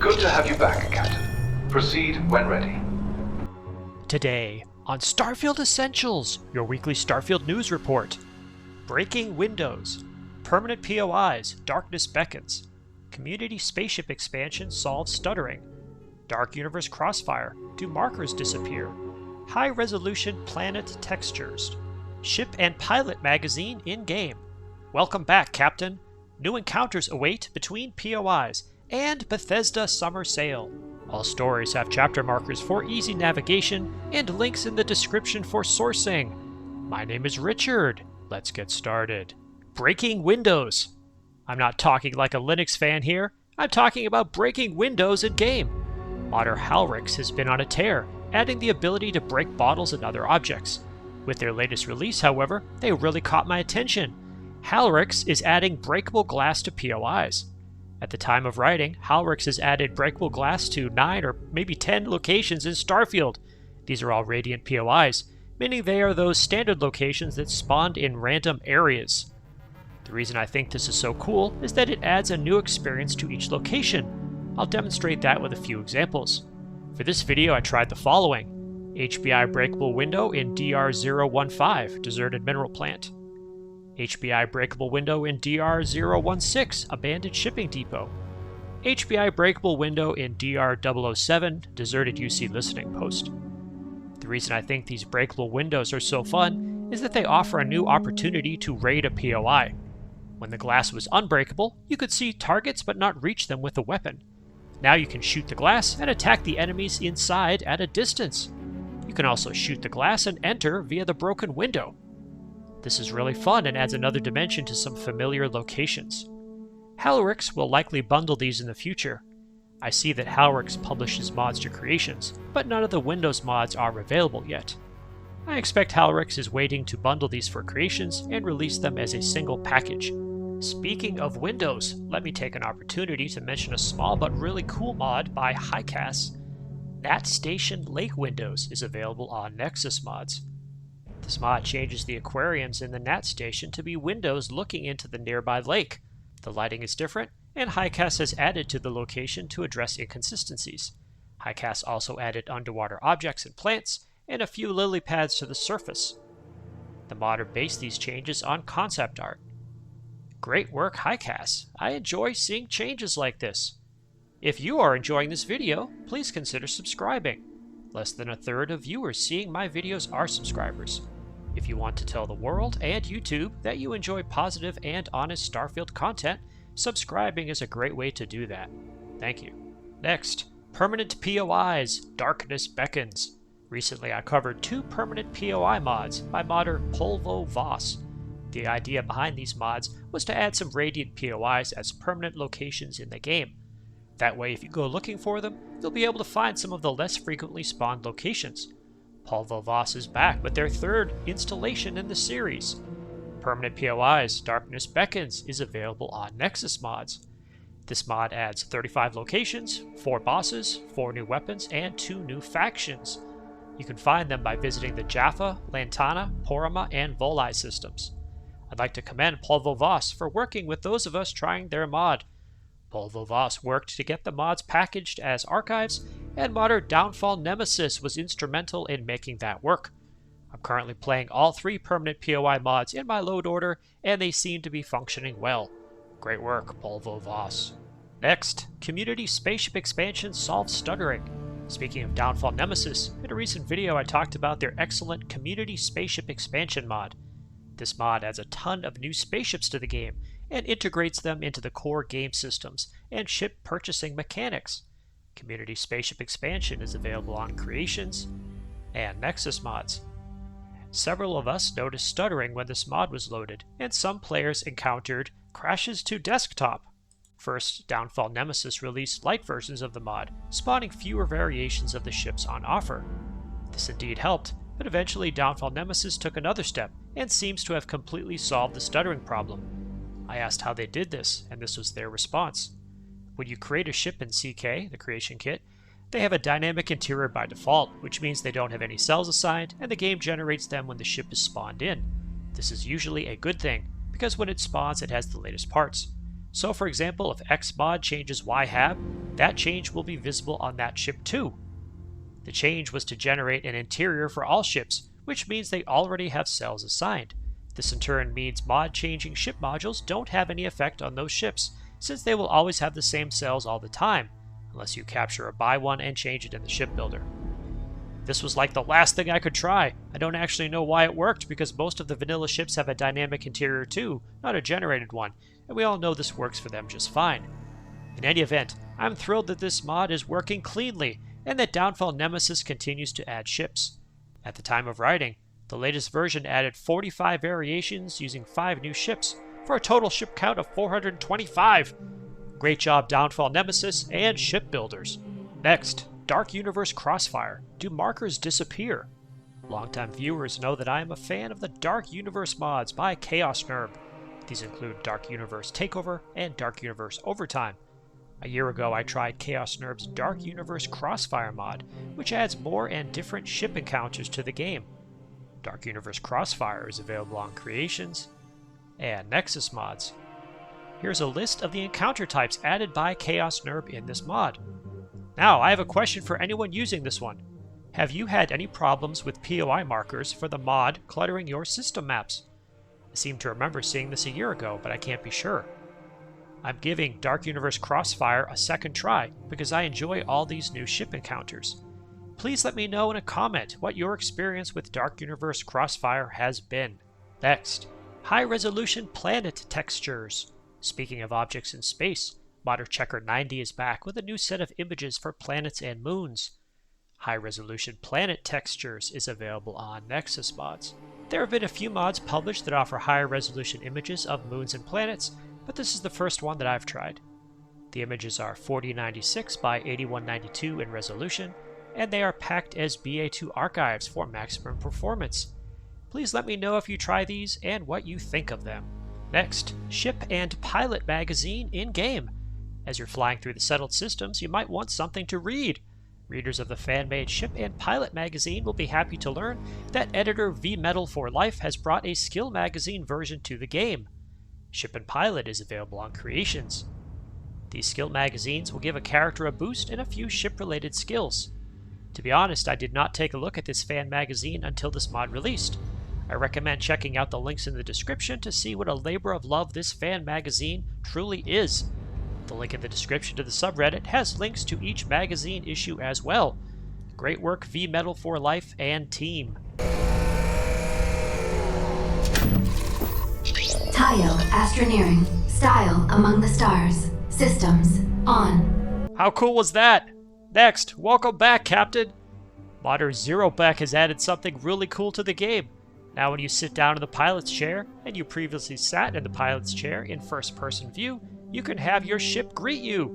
Good to have you back, Captain. Proceed when ready. Today, on Starfield Essentials, your weekly Starfield news report. Breaking Windows. Permanent POIs, Darkness Beckons. Community Spaceship Expansion solves stuttering. Dark Universe Crossfire, do markers disappear? High-resolution planet textures. Ship and Pilot magazine in-game. Welcome back, Captain. New encounters await between POIs and Bethesda Summer Sale. All stories have chapter markers for easy navigation and links in the description for sourcing. My name is Richard. Let's get started. Breaking Windows. I'm not talking like a Linux fan here. I'm talking about breaking windows in-game. Modder Halrixx has been on a tear, adding the ability to break bottles and other objects. With their latest release, however, they really caught my attention. Halrixx is adding breakable glass to POIs. At the time of writing, Halrixx has added breakable glass to 9 or maybe 10 locations in Starfield. These are all Radiant POIs, meaning they are those standard locations that spawned in random areas. The reason I think this is so cool is that it adds a new experience to each location. I'll demonstrate that with a few examples. For this video, I tried the following: HBI breakable window in DR015, deserted mineral plant. HBI breakable window in DR016, abandoned shipping depot. HBI breakable window in DR007, deserted UC listening post. The reason I think these breakable windows are so fun is that they offer a new opportunity to raid a POI. When the glass was unbreakable, you could see targets but not reach them with a weapon. Now you can shoot the glass and attack the enemies inside at a distance. You can also shoot the glass and enter via the broken window. This is really fun and adds another dimension to some familiar locations. Halrixx will likely bundle these in the future. I see that Halrixx publishes mods to creations, but none of the Windows mods are available yet. I expect Halrixx is waiting to bundle these for creations and release them as a single package. Speaking of Windows, let me take an opportunity to mention a small but really cool mod by Halrixx. Nat Station Lake Windows is available on Nexus Mods. This mod changes the aquariums in the Nat Station to be windows looking into the nearby lake. The lighting is different, and Halrixx has added to the location to address inconsistencies. Halrixx also added underwater objects and plants, and a few lily pads to the surface. The modder based these changes on concept art. Great work, Halrixx. I enjoy seeing changes like this. If you are enjoying this video, please consider subscribing. Less than a third of viewers seeing my videos are subscribers. If you want to tell the world and YouTube that you enjoy positive and honest Starfield content, subscribing is a great way to do that. Thank you. Next, permanent POIs, Darkness Beckons. Recently I covered 2 permanent POI mods by modder Polvo Voss. The idea behind these mods was to add some Radiant POIs as permanent locations in the game. That way, if you go looking for them, you'll be able to find some of the less frequently spawned locations. Polvo Voss is back with their 3rd installation in the series. Permanent POIs, Darkness Beckons, is available on Nexus Mods. This mod adds 35 locations, 4 bosses, 4 new weapons, and 2 new factions. You can find them by visiting the Jaffa, Lantana, Porama, and Volii systems. I'd like to commend Polvo Voss for working with those of us trying their mod. Polvo Voss worked to get the mods packaged as archives, and modder Downfall Nemesis was instrumental in making that work. I'm currently playing all 3 permanent POI mods in my load order, and they seem to be functioning well. Great work, Polvo Voss. Next, Community Spaceship Expansion solves stuttering. Speaking of Downfall Nemesis, in a recent video I talked about their excellent Community Spaceship Expansion mod. This mod adds a ton of new spaceships to the game, and integrates them into the core game systems and ship purchasing mechanics. Community Spaceship Expansion is available on Creations and Nexus Mods. Several of us noticed stuttering when this mod was loaded, and some players encountered crashes to desktop. First, Downfall Nemesis released light versions of the mod, spawning fewer variations of the ships on offer. This indeed helped, but eventually Downfall Nemesis took another step and seems to have completely solved the stuttering problem. I asked how they did this, and this was their response. When you create a ship in CK, the creation kit, they have a dynamic interior by default, which means they don't have any cells assigned, and the game generates them when the ship is spawned in. This is usually a good thing, because when it spawns it has the latest parts. So for example, if X mod changes Y hab, that change will be visible on that ship too. The change was to generate an interior for all ships, which means they already have cells assigned. This in turn means mod changing ship modules don't have any effect on those ships, since they will always have the same cells all the time, unless you capture or buy one and change it in the ship builder. This was like the last thing I could try. I don't actually know why it worked, because most of the vanilla ships have a dynamic interior too, not a generated one, and we all know this works for them just fine. In any event, I'm thrilled that this mod is working cleanly, and that Downfall Nemesis continues to add ships. At the time of writing, the latest version added 45 variations using 5 new ships, for a total ship count of 425. Great job, Downfall Nemesis and ship builders. Next, Dark Universe Crossfire. Do markers disappear? Longtime viewers know that I am a fan of the Dark Universe mods by Chaos Nerb. These include Dark Universe Takeover and Dark Universe Overtime. A year ago, I tried Chaos Nerb's Dark Universe Crossfire mod, which adds more and different ship encounters to the game. Dark Universe Crossfire is available on Creations and Nexus mods. Here's a list of the encounter types added by Chaos Nerb in this mod. Now, I have a question for anyone using this one. Have you had any problems with POI markers for the mod cluttering your system maps? I seem to remember seeing this a year ago, but I can't be sure. I'm giving Dark Universe Crossfire a second try because I enjoy all these new ship encounters. Please let me know in a comment what your experience with Dark Universe Crossfire has been. Next, high-resolution planet textures. Speaking of objects in space, Modder Checker 90 is back with a new set of images for planets and moons. High-resolution planet textures is available on Nexus mods. There have been a few mods published that offer higher resolution images of moons and planets, but this is the first one that I've tried. The images are 4096 by 8192 in resolution, and they are packed as BA2 archives for maximum performance. Please let me know if you try these and what you think of them. Next, Ship and Pilot magazine in-game. As you're flying through the settled systems, you might want something to read. Readers of the fan-made Ship and Pilot magazine will be happy to learn that editor V-Metal for Life has brought a skill magazine version to the game. Ship and Pilot is available on Creations. These skill magazines will give a character a boost and a few ship-related skills. To be honest, I did not take a look at this fan magazine until this mod released. I recommend checking out the links in the description to see what a labor of love this fan magazine truly is. The link in the description to the subreddit has links to each magazine issue as well. Great work, V-Metal for Life and team. Tayo, astroneering. Style, among the stars. Systems, on. How cool was that? Next, welcome back, Captain. Modder Zero Beck has added something really cool to the game. Now when you sit down in the pilot's chair, and you previously sat in the pilot's chair in first-person view, you can have your ship greet you.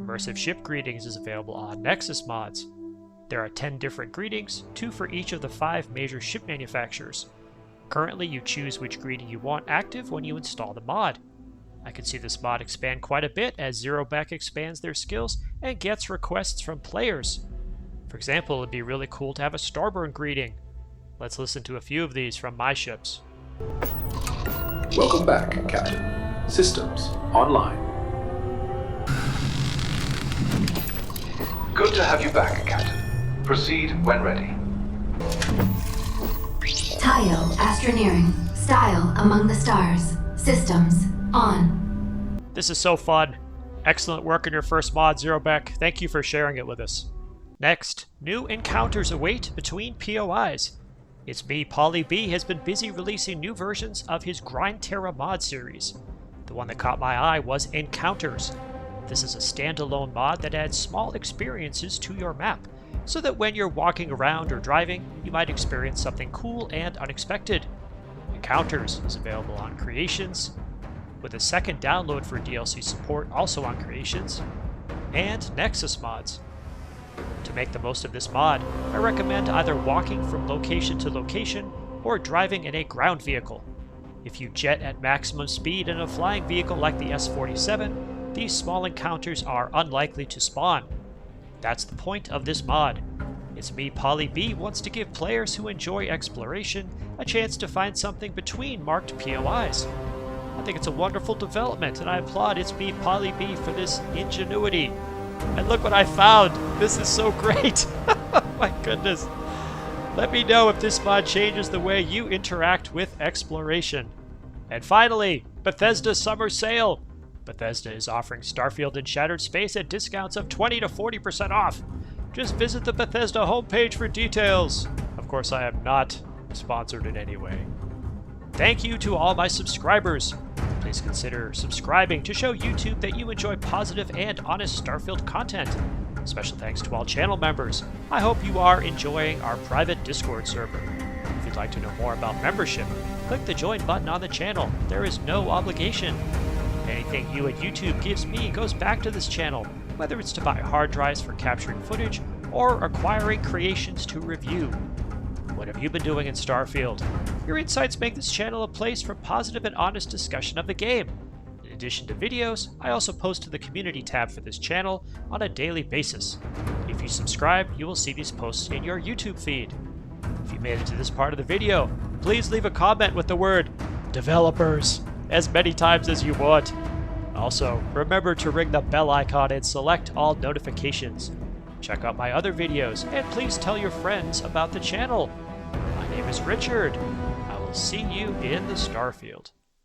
Immersive Ship Greetings is available on Nexus mods. There are 10 different greetings, 2 for each of the 5 major ship manufacturers. Currently, you choose which greeting you want active when you install the mod. I can see this mod expand quite a bit as Zero Beck expands their skills and gets requests from players. For example, it'd be really cool to have a starboard greeting. Let's listen to a few of these from my ships. Welcome back, Captain. Systems online. Good to have you back, Captain. Proceed when ready. Tayo, astroneering. Style, among the stars. Systems, on. This is so fun. Excellent work on your first mod, Zero Beck. Thank you for sharing it with us. Next, new encounters await between POIs. It's me, Pauly B, has been busy releasing new versions of his Grind Terra mod series. The one that caught my eye was Encounters. This is a standalone mod that adds small experiences to your map, so that when you're walking around or driving, you might experience something cool and unexpected. Encounters is available on Creations, with a second download for DLC support also on Creations, and Nexus mods. To make the most of this mod, I recommend either walking from location to location or driving in a ground vehicle. If you jet at maximum speed in a flying vehicle like the S-47, these small encounters are unlikely to spawn. That's the point of this mod. It's me, Pauly B, wants to give players who enjoy exploration a chance to find something between marked POIs. I think it's a wonderful development, and I applaud It's Me Polly B for this ingenuity. And look what I found! This is so great! My goodness. Let me know if this mod changes the way you interact with exploration. And finally, Bethesda Summer Sale! Bethesda is offering Starfield and Shattered Space at discounts of 20 to 40% off. Just visit the Bethesda homepage for details. Of course, I am not sponsored in any way. Thank you to all my subscribers. Please consider subscribing to show YouTube that you enjoy positive and honest Starfield content. Special thanks to all channel members. I hope you are enjoying our private Discord server. If you'd like to know more about membership, click the join button on the channel. There is no obligation. Anything you at YouTube gives me goes back to this channel, whether it's to buy hard drives for capturing footage or acquiring creations to review. What have you been doing in Starfield? Your insights make this channel a place for positive and honest discussion of the game. In addition to videos, I also post to the community tab for this channel on a daily basis. If you subscribe, you will see these posts in your YouTube feed. If you made it to this part of the video, please leave a comment with the word developers as many times as you want. Also, remember to ring the bell icon and select all notifications. Check out my other videos and please tell your friends about the channel. My name is Richard. I will see you in the Starfield.